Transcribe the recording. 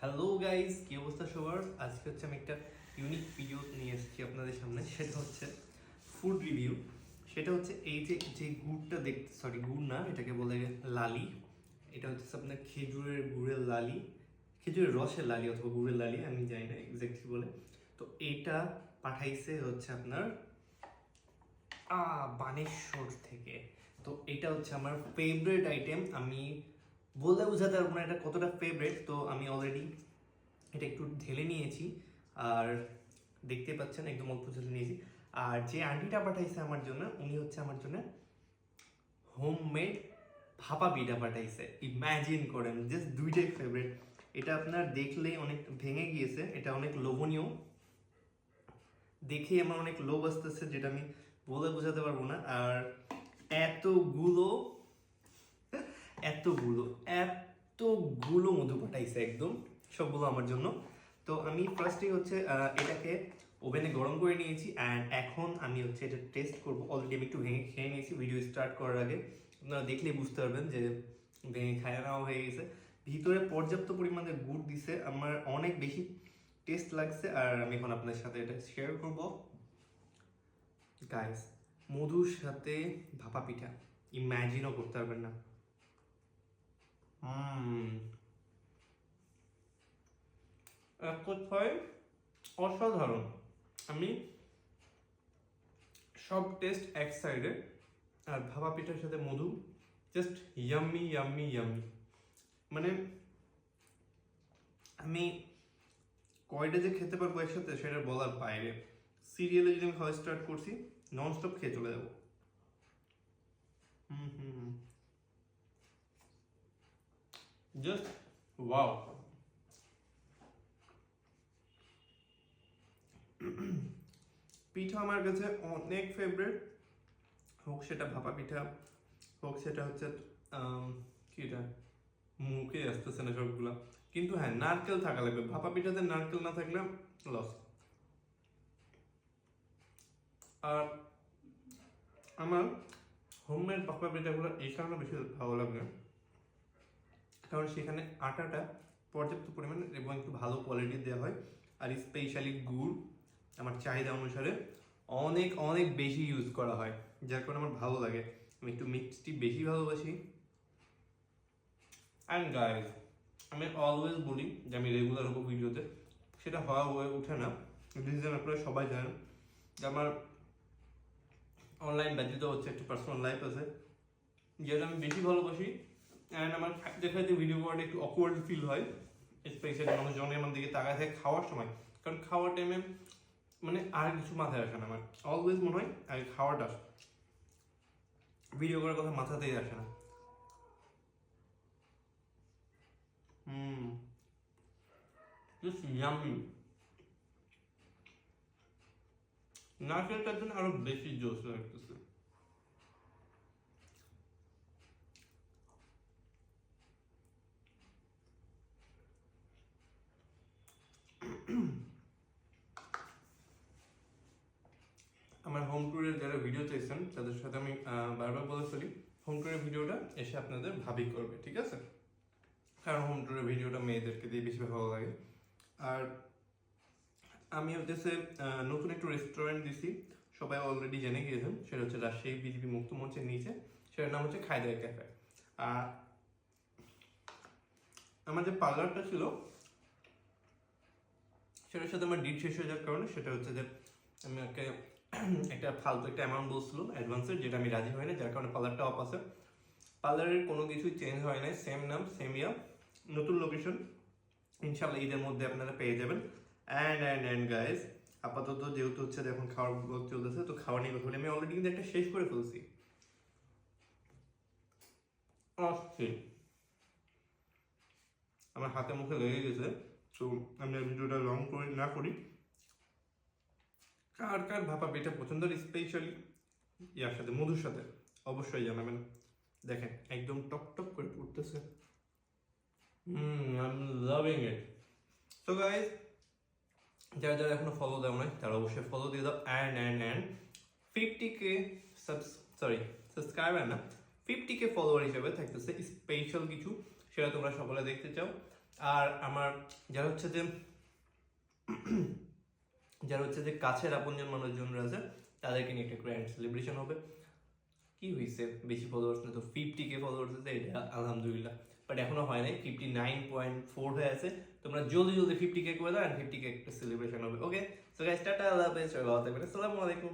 Hello guys, কি অবস্থা সবার? আজকে হচ্ছে আমি একটা ইউনিক ভিডিও নিয়ে এসেছি আপনাদের সামনে। সেটা হচ্ছে ফুড রিভিউ। সেটা হচ্ছে এই যে যে গুড়টা দেখতে, সরি গুড় না, এটাকে বলে লালি। এটা হচ্ছে আপনার খেজুরের গুড়ের লালি, খেজুরের রসের লালি অথবা গুড়ের লালি, আমি জানি না এক্স্যাক্টলি বলে। তো এটা পাঠাইছে হচ্ছে আপনার বানেশ্বর থেকে। তো এটা হচ্ছে আমার ফেভারিট আইটেম। আমি বললে বোঝাতে পারবো না এটা কতটা ফেভারিট। তো আমি অলরেডি এটা একটু ঢেলে নিয়েছি, আর দেখতে পাচ্ছেন একদম অল্প ঢেলে নিয়েছি। আর যে আন্টিটা পাঠাইছে আমার জন্য, উনি হচ্ছে আমার জন্য হোমমেড ভাপা পিঠা পাঠাইছে। ইম্যাজিন করেন, জাস্ট দুইটাই ফেভারিট। এটা আপনার দেখলেই অনেক ভেঙে গিয়েছে, এটা অনেক লোভনীয়, দেখেই আমার অনেক লোভ আসতেছে, যেটা আমি বলে বোঝাতে পারবো না। আর এতগুলো এতগুলো এতগুলো মধু পাঠাইছে, একদম সবগুলো আমার জন্য। তো আমি ফার্স্টেই হচ্ছে এটাকে ওভেনে গরম করে নিয়েছি, অ্যান্ড এখন আমি হচ্ছে এটা টেস্ট করবো। অলরেডি আমি একটু ভেঙে খেয়ে নিয়েছি ভিডিও স্টার্ট করার আগে। আপনারা দেখলেই বুঝতে পারবেন যে ভেঙে খায় নেওয়া হয়ে গেছে। ভিতরে পর্যাপ্ত পরিমাণে গুড় দিছে, আমার অনেক বেশি টেস্ট লাগছে। আর আমি এখন আপনাদের সাথে এটা শেয়ার করবো। গাইস, মধুর সাথে ভাপা পিঠা ইম্যাজিনও করতে পারবেন না। এক কথায় অসাধারণ। আমি সব টেস্ট এক সাইডে, আর ভাপা পিঠার সাথে মধু জাস্ট ইয়াম্মি ইয়াম্মি ইয়াম্মি। মানে আমি কয়টা যে খেতে পারবো একসাথে সেটা বলার বাইরে। সিরিয়ালে যদি আমি খাওয়া স্টার্ট করছি, নন স্টপ খেয়ে চলে যাবো। Just wow. পিঠা আমার কাছে অনেক ফেভারিট, হোক সেটা ভাপা পিঠা, হোক সেটা হচ্ছে কি এটা, মুখে আসতেছে না সবগুলা। কিন্তু হ্যাঁ, নারকেল থাকা লাগবে, ভাপা পিঠাতে নারকেল না থাকলে লস। আর আমার হোমমেড ভাপা পিঠাগুলো এই কারণে বেশি ভালো লাগে, কারণ সেখানে আটাটা পর্যাপ্ত পরিমাণে এবং একটু ভালো কোয়ালিটির দেওয়া হয়। আর স্পেশালি গুড় আমার চাহিদা অনুসারে অনেক অনেক বেশি ইউজ করা হয়, যার কারণে আমার ভালো লাগে। আমি একটু মিষ্টি বেশি ভালোবাসি। অ্যান্ড গাইজ, আমি অলওয়েজ বলি যে আমি রেগুলার হবো ভিডিওতে, সেটা হয়ে ওঠে না। রিজন আপনারা সবাই জানেন যে আমার অনলাইন ব্যতীত হচ্ছে একটা পার্সোনাল লাইফ আছে, যেটা আমি বেশি ভালোবাসি। অ্যান্ড আমার খাইতে খাইতে ভিডিও করাটা একটু অকওয়ার্ড ফিল হয়, স্পেশালি মানুষজন আমার দিকে তাকায় থাকে খাওয়ার সময়। কারণ খাওয়ার টাইমে মানে আর কিছু মাথায় আসে না, আমার অলওয়েজ মনে হয় আগে খাওয়াটা আসে, ভিডিও করার কথা মাথাতেই আসে না। Just yummy. নারকেলটার জন্য আরো বেশি জোশ লাগতেছে। আমার হোম ট্যুরের যারা ভিডিও চাইছেন তাদের সাথে আমি বারবার বলে ফেলি, হোম ট্যুরের ভিডিওটা এসে আপনাদের ভাবি করবে, ঠিক আছে? কারণ হোম ট্যুরের ভিডিওটা মেয়েদেরকে দিয়ে বেশি ভালো লাগে। আর আমি হচ্ছে নতুন একটু রেস্টুরেন্ট দিছি, সবাই অলরেডি জেনে গিয়েছেন। সেটা হচ্ছে রাজশাহী বিজিবি মুক্ত মঞ্চের নিচে, সেটার নাম হচ্ছে খায়দার ক্যাফে। আর আমার যে পার্লারটা ছিল সেটার সাথে আমার ডিট শেষ হয়ে যাওয়ার কারণে, সেটা হচ্ছে যে আমি ওকে একটা ফালতু একটা অ্যামাউন্ট বলছিল অ্যাডভান্সের, যেটা আমি রাজি হয় না, যার কারণে পার্লারটা অফ আছে। পার্লারের কোনো কিছুই চেঞ্জ হয় নাই, সেম নাম সেম ইয়া, নতুন লোকেশন। ইনশাল্লাহ ঈদের মধ্যে আপনারা পেয়ে যাবেন। অ্যান্ড গাইস, আপাতত যেহেতু হচ্ছে যে এখন খাওয়ার ব্লগ চলতেছে, তো খাওয়া নিয়ে কথা বলি। আমি অলরেডি কিন্তু একটা শেষ করে ফেলছি। অস্থির, আমার হাতে মুখে লেগে গেছে। তো আমি ভিডিওটা লং করে না করি, কার কার ভাপা পিঠা পছন্দ, স্পেশালি ইয়ার সাথে মধুর সাথে, অবশ্যই জানাবেন। দেখেন একদম টক টক করে উঠতেছে। I am loving it. So guys, যারা যারা এখনো ফলো দেওয়া নাই তারা অবশ্যই ফলো দিয়ে দাও। অ্যান্ড 50K সাবস্ক্রাইবার না, 50K ফলোয়ার হিসেবে থাকতেছে স্পেশাল কিছু, সেটা তোমরা সকলে দেখতে চাও। আর আমার যারা হচ্ছে যে কাছের আপনজন মানুষজনরা আছে তাদেরকে নিয়ে একটা গ্র্যান্ড সেলিব্রেশন হবে। কি হয়েছে, বেশি ফলোয়ার্স না তো, 50K ফলোয়ার্স আছে, এটা আলহামদুলিল্লাহ। বাট এখনো হয় নাই, 59.4 হয়ে আছে। তোমরা জলদি জলদি 50K করে দাও, আর 50K একটা সেলিব্রেশন হবে। ওকে, সো গাইস, টাটা, আল্লাহ হাফেজ, সবাই ভালো থাকবেন, আসসালামু আলাইকুম।